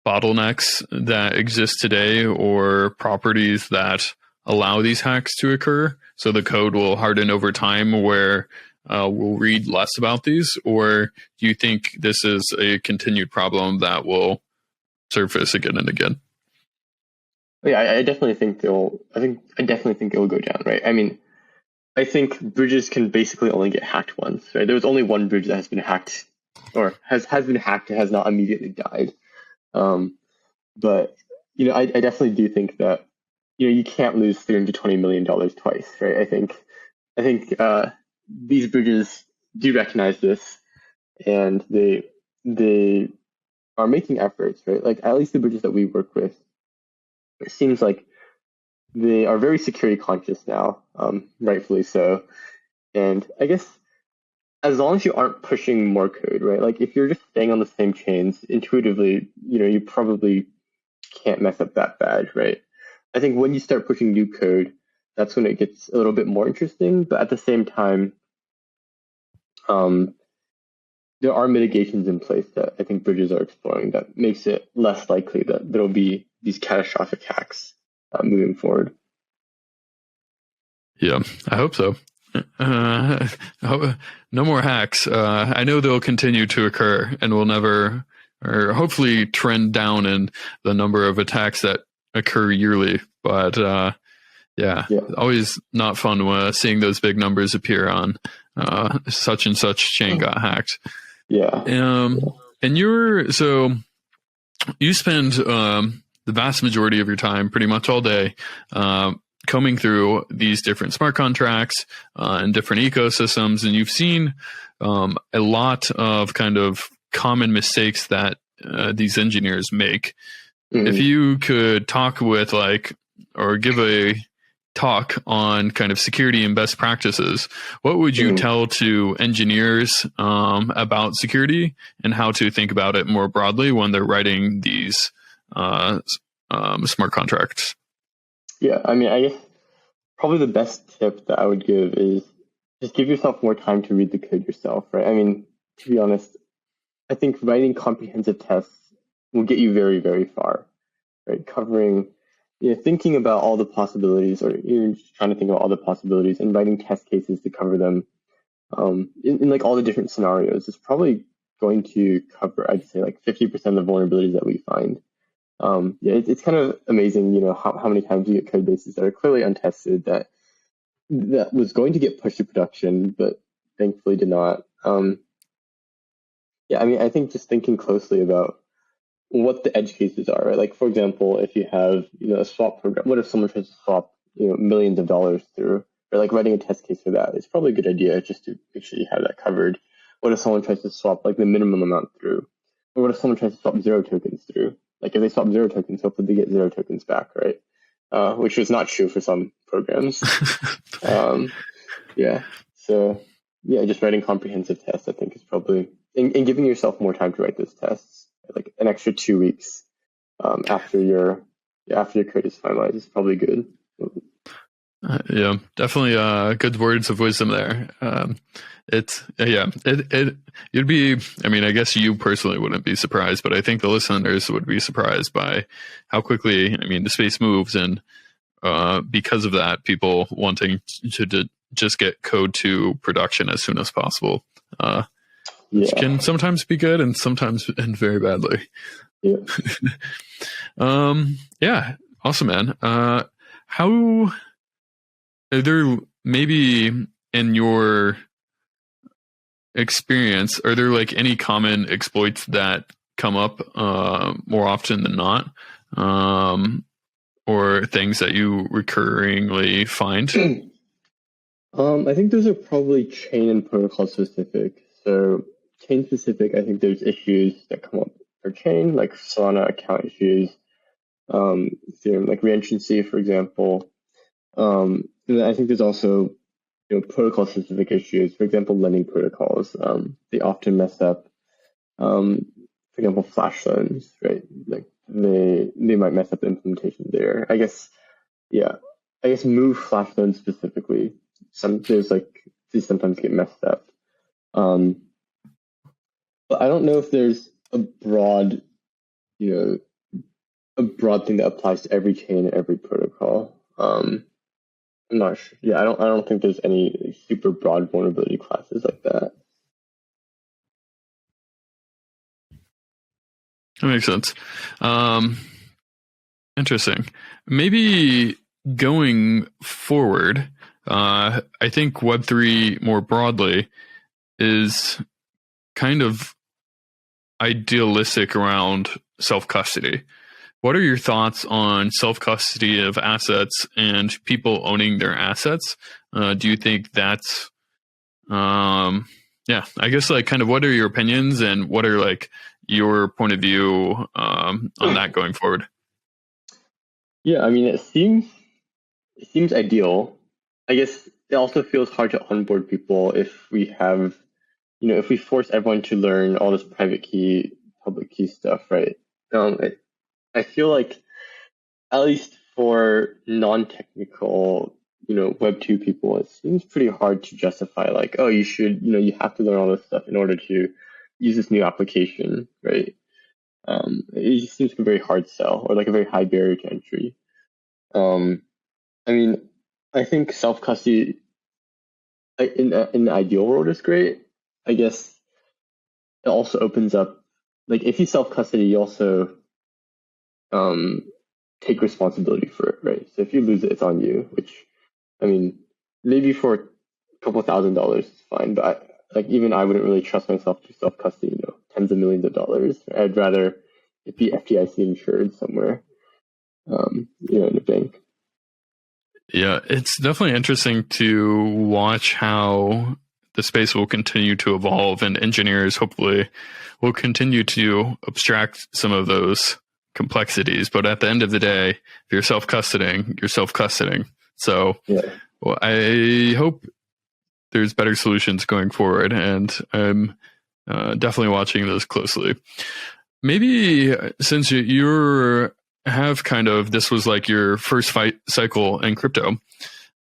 A: bottlenecks that exist today, or properties that allow these hacks to occur, so the code will harden over time where we'll read less about these? Or do you think this is a continued problem that will surface again and again?
B: Yeah, I definitely think I definitely think it will go down, right? I mean, I think bridges can basically only get hacked once, right? There was only one bridge that has been hacked, or has been hacked and has not immediately died. But I definitely do think that you can't lose $320 million twice, right? I think these bridges do recognize this, and they are making efforts, right? Like at least the bridges that we work with, it seems like they are very security conscious now, rightfully so. And I guess as long as you aren't pushing more code, right? Like if you're just staying on the same chains, intuitively, you probably can't mess up that bad, right? I think when you start pushing new code, that's when it gets a little bit more interesting. But at the same time, there are mitigations in place that I think bridges are exploring that makes it less likely that there'll be these catastrophic hacks moving forward.
A: Yeah, I hope so. No more hacks. I know they'll continue to occur and will never, or hopefully trend down in the number of attacks that occur yearly. But always not fun seeing those big numbers appear on such and such chain got hacked.
B: Yeah.
A: And you spend the vast majority of your time, pretty much all day, combing through these different smart contracts and different ecosystems, and you've seen a lot of kind of common mistakes that these engineers make.
B: Mm-hmm.
A: If you could talk with or give a talk on kind of security and best practices, what would you tell to engineers about security and how to think about it more broadly when they're writing these smart contracts?
B: Yeah, I mean, I guess probably the best tip that I would give is just give yourself more time to read the code yourself, right? I mean, to be honest, I think writing comprehensive tests will get you very, very far, right? Covering, thinking about all the possibilities, or even just trying to think about all the possibilities and writing test cases to cover them in like all the different scenarios is probably going to cover, I'd say, like 50% of the vulnerabilities that we find. It's kind of amazing, how many times you get code bases that are clearly untested that was going to get pushed to production, but thankfully did not. I mean, I think just thinking closely about what the edge cases are, right? Like, for example, if you have, a swap program, what if someone tries to swap, millions of dollars through, or like writing a test case for that? It's probably a good idea just to make sure you have that covered. What if someone tries to swap like the minimum amount through? Or what if someone tries to swap 0 tokens through? Like if they swap 0 tokens, hopefully they get 0 tokens back, right? Which was not true for some programs. So just writing comprehensive tests, I think, is probably, and giving yourself more time to write those tests, like an extra 2 weeks after your code is finalized, is probably good.
A: Definitely good words of wisdom there. You'd be, I mean, I guess you personally wouldn't be surprised, but I think the listeners would be surprised by how quickly, the space moves, and because of that, people wanting to just get code to production as soon as possible, which can sometimes be good and sometimes end very badly. Awesome, man. How are there, maybe in your experience, are there like any common exploits that come up more often than not, or things that you recurringly find?
B: I think those are probably chain and protocol specific. So chain specific, I think there's issues that come up for chain, like Solana account issues, Ethereum, like reentrancy, for example. And I think there's also protocol specific issues. For example, lending protocols, they often mess up. For example, flash loans, right? Like they might mess up the implementation there. I guess move flash loans specifically. They sometimes get messed up. But I don't know if there's a broad thing that applies to every chain and every protocol. I'm not sure. I don't think there's any super broad vulnerability classes like that.
A: That makes sense. Interesting. Maybe going forward, I think Web3 more broadly is kind of idealistic around self-custody. What are your thoughts on self-custody of assets and people owning their assets? Do you think that's, I guess like kind of what are your opinions and what are like your point of view on that going forward?
B: Yeah, I mean, it seems ideal. I guess it also feels hard to onboard people if we have, if we force everyone to learn all this private key, public key stuff, right? I feel like, at least for non-technical, Web 2 people, it seems pretty hard to justify like, oh, you should, you have to learn all this stuff in order to use this new application, right? It just seems like a very hard sell, or like a very high barrier to entry. I mean, I think self-custody in the ideal world is great. I guess it also opens up, like if you self-custody, you also take responsibility for it, right? So if you lose it, it's on you, which, I mean, maybe for a couple $1,000 is fine, but even I wouldn't really trust myself to self-custody, tens of millions of dollars. I'd rather it be FDIC insured somewhere, in a bank.
A: Yeah, it's definitely interesting to watch how the space will continue to evolve, and engineers hopefully will continue to abstract some of those complexities. But at the end of the day, if you're self-custodying, you're self-custodying. So well, I hope there's better solutions going forward, and I'm definitely watching those closely. Maybe since you're have kind of, this was like your first fight cycle in crypto,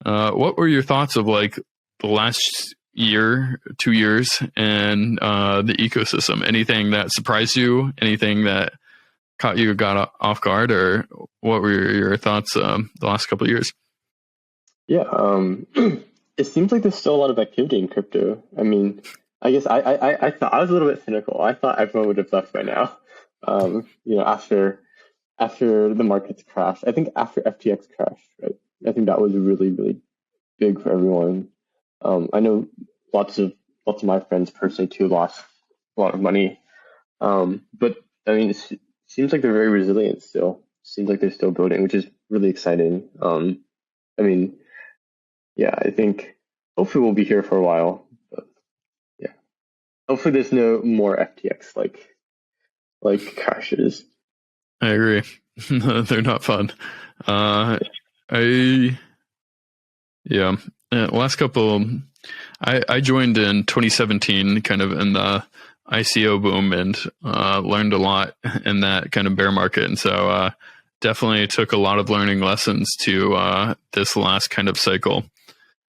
A: what were your thoughts of like the last year, 2 years, and the ecosystem? Anything that surprised you? Anything that caught you got off guard, or what were your thoughts the last couple of years?
B: Yeah, it seems like there's still a lot of activity in crypto. I mean, I guess I thought I was a little bit cynical. I thought everyone would have left by now. After the markets crashed, I think after FTX crashed, right? I think that was really, really big for everyone. I know lots of my friends personally too lost a lot of money. But I mean, it seems like they're very resilient still. Seems like they're still building, which is really exciting. I mean, yeah, I think hopefully we'll be here for a while. But yeah, hopefully there's no more FTX like crashes.
A: I agree. They're not fun. Last couple, I joined in 2017, kind of in the ICO boom, and learned a lot in that kind of bear market. And so definitely took a lot of learning lessons to this last kind of cycle.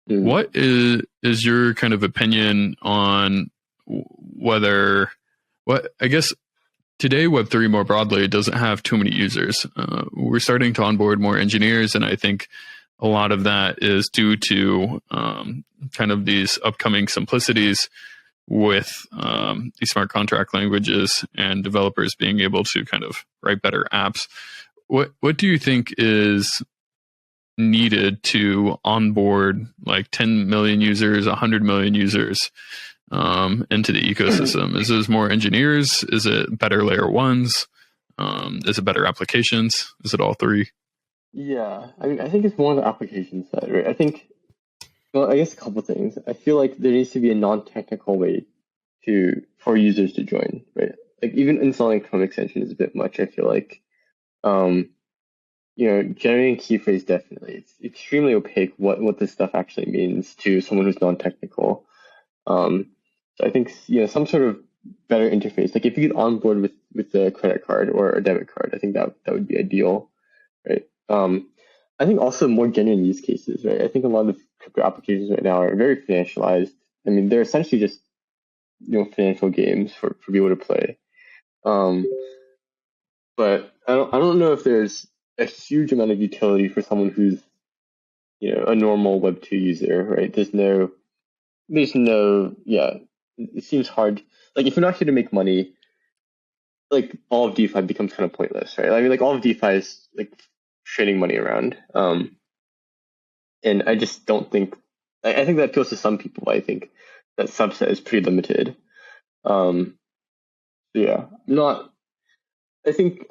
A: What is your kind of opinion on whether, I guess today Web3 more broadly doesn't have too many users. We're starting to onboard more engineers, and I think a lot of that is due to kind of these upcoming simplicities with these smart contract languages and developers being able to kind of write better apps. What do you think is needed to onboard like 10 million users, 100 million users into the ecosystem? Is it more engineers? Is it better layer ones? Is it better applications? Is it all three?
B: Yeah, I mean, I think it's more on the application side, right? I think, well, I guess a couple things. I feel like there needs to be a non-technical way for users to join, right? Like even installing Chrome extension is a bit much. I feel like, generating key phrase definitely. It's extremely opaque what this stuff actually means to someone who's non-technical. So I think some sort of better interface. Like if you could onboard with a credit card or a debit card, I think that would be ideal, right? I think also more genuine use cases, right? I think a lot of crypto applications right now are very financialized. I mean, they're essentially just financial games for people to play. But I don't know if there's a huge amount of utility for someone who's a normal Web2 user, right? There's no it seems hard. Like if you're not here to make money, like all of DeFi becomes kind of pointless, right? I mean, like all of DeFi is like trading money around. And I just don't think, I think that appeals to some people. I think that subset is pretty limited. I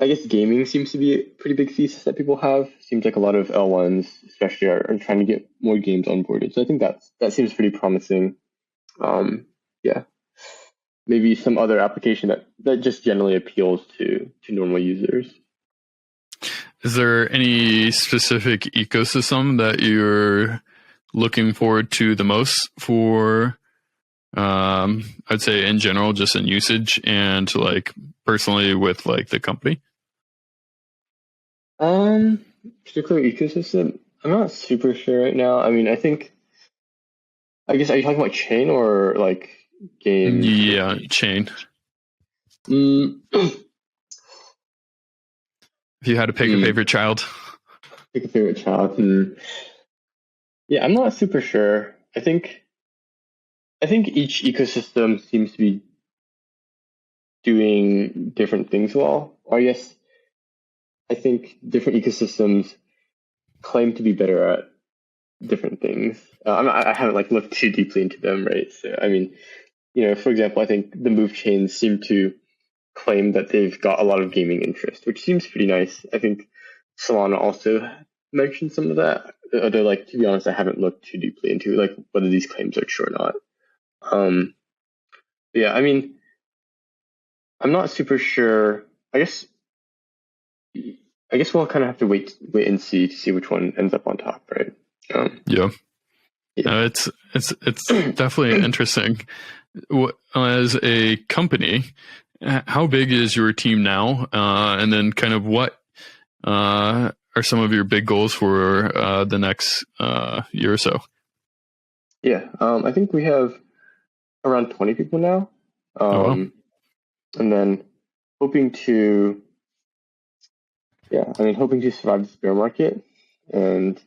B: guess gaming seems to be a pretty big thesis that people have. Seems like a lot of L1s especially are trying to get more games onboarded. So I think that seems pretty promising. Maybe some other application that just generally appeals to normal users.
A: Is there any specific ecosystem that you're looking forward to the most for, I'd say in general, just in usage and like personally with like the company?
B: Particular ecosystem, I'm not super sure right now. I mean, I guess, are you talking about chain or like games?
A: Yeah, chain. If you had to pick a favorite child.
B: Pick a favorite child. Yeah, I'm not super sure. I think each ecosystem seems to be doing different things well. Or I think different ecosystems claim to be better at different things. I haven't like looked too deeply into them, right? So I mean, for example, I think the move chains seem to claim that they've got a lot of gaming interest, which seems pretty nice. I think Solana also mentioned some of that. Although, like, to be honest, I haven't looked too deeply into like whether these claims are true or not. Yeah, I mean, I'm not super sure. I guess we'll kind of have to wait and see to see which one ends up on top, right?
A: Yeah.
B: Yeah.
A: It's definitely interesting. As a company, how big is your team now? And then kind of what are some of your big goals for the next year or so?
B: Yeah, I think we have around 20 people now.
A: Wow.
B: And then hoping to survive this bear market. And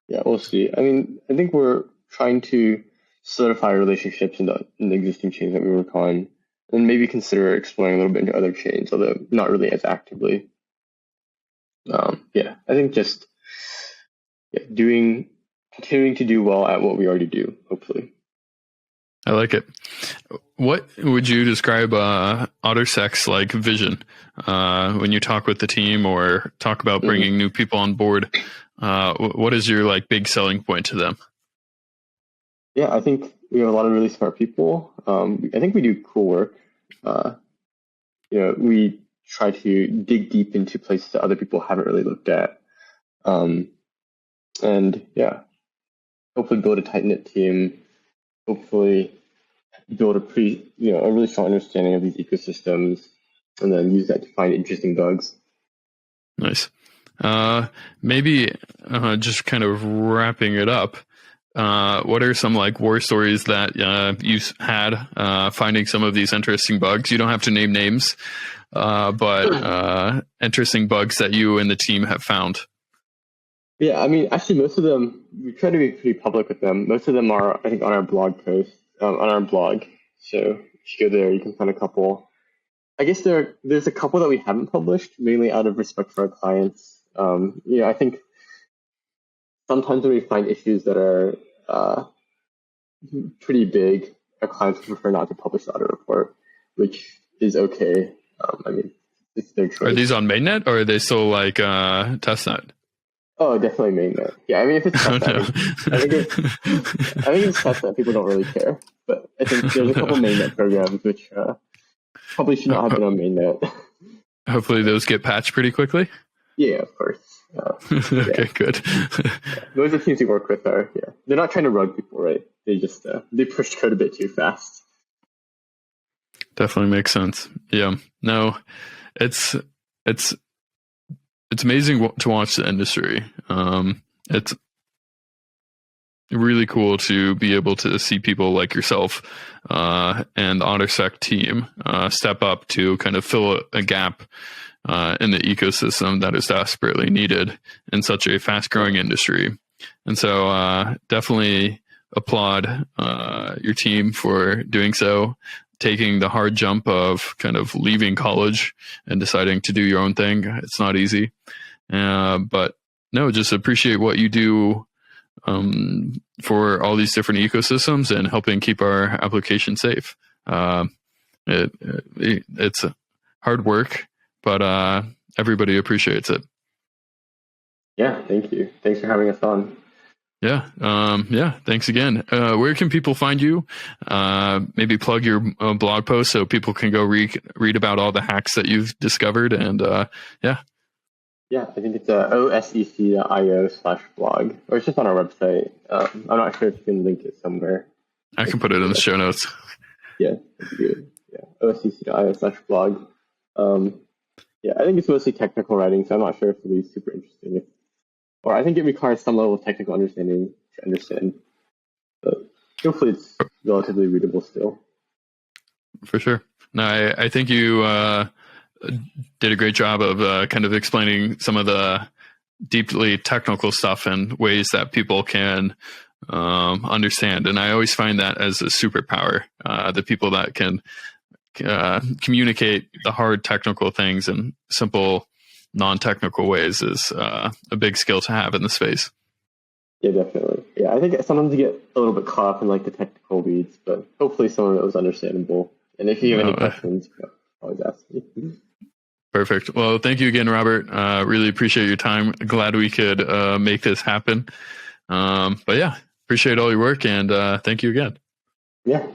B: yeah, we'll see. I mean, I think we're trying to solidify relationships in the existing chains that we work on, and maybe consider exploring a little bit into other chains, although not really as actively. I think just continuing to do well at what we already do, hopefully.
A: I like it. What would you describe OtterSec's like vision when you talk with the team or talk about bringing new people on board? What is your like big selling point to them?
B: Yeah, I think we have a lot of really smart people. I think we do cool work. We try to dig deep into places that other people haven't really looked at. And yeah, hopefully build a tight-knit team. Hopefully build a really strong understanding of these ecosystems, and then use that to find interesting bugs.
A: Nice. Maybe just kind of wrapping it up. What are some like war stories that you've had finding some of these interesting bugs? You don't have to name names, but interesting bugs that you and the team have found.
B: Yeah, I mean, actually, most of them, we try to be pretty public with them. Most of them are, I think, on our blog post, on our blog. So if you go there, you can find a couple. I guess there's a couple that we haven't published, mainly out of respect for our clients. I think sometimes when we find issues that are pretty big, our clients prefer not to publish the audit report, which is okay. I mean, it's their choice.
A: Are these on mainnet or are they still like testnet?
B: Oh, definitely mainnet. Yeah, I mean, if it's testnet, I think it's testnet. People don't really care, but I think there's a couple mainnet programs which probably should not have been on mainnet.
A: Hopefully, those get patched pretty quickly.
B: Yeah, of course.
A: Okay, good.
B: Those are teams we work with they're not trying to rug people, right? They just they push code a bit too fast.
A: Definitely makes sense. Yeah. No, it's amazing to watch the industry. It's really cool to be able to see people like yourself and the OtterSec team step up to kind of fill a gap in the ecosystem that is desperately needed in such a fast-growing industry. And so definitely applaud your team for doing so, taking the hard jump of kind of leaving college and deciding to do your own thing. It's not easy. But no, just appreciate what you do for all these different ecosystems and helping keep our application safe. It's hard work, but everybody appreciates it.
B: Yeah, thank you. Thanks for having us on.
A: Yeah. Thanks again. Where can people find you? Maybe plug your blog post so people can go read about all the hacks that you've discovered. And yeah.
B: Yeah, I think it's osec.io/blog, or it's just on our website. I'm not sure if you can link it somewhere.
A: I can put it in the show notes.
B: Yeah, that'd be good. Yeah, osec.io/blog. I think it's mostly technical writing, so I'm not sure if it'll be super interesting. Or I think it requires some level of technical understanding to understand. But hopefully it's relatively readable still.
A: For sure. No, I think you did a great job of kind of explaining some of the deeply technical stuff and ways that people can understand. And I always find that as a superpower, the people that can communicate the hard technical things in simple, non-technical ways is a big skill to have in the space.
B: Yeah, definitely. Yeah, I think sometimes you get a little bit caught up in like the technical weeds, but hopefully some of it was understandable. And if you have any questions, always ask me.
A: Perfect. Well, thank you again, Robert. Really appreciate your time. Glad we could make this happen. But yeah, appreciate all your work, and thank you again.
B: Yeah.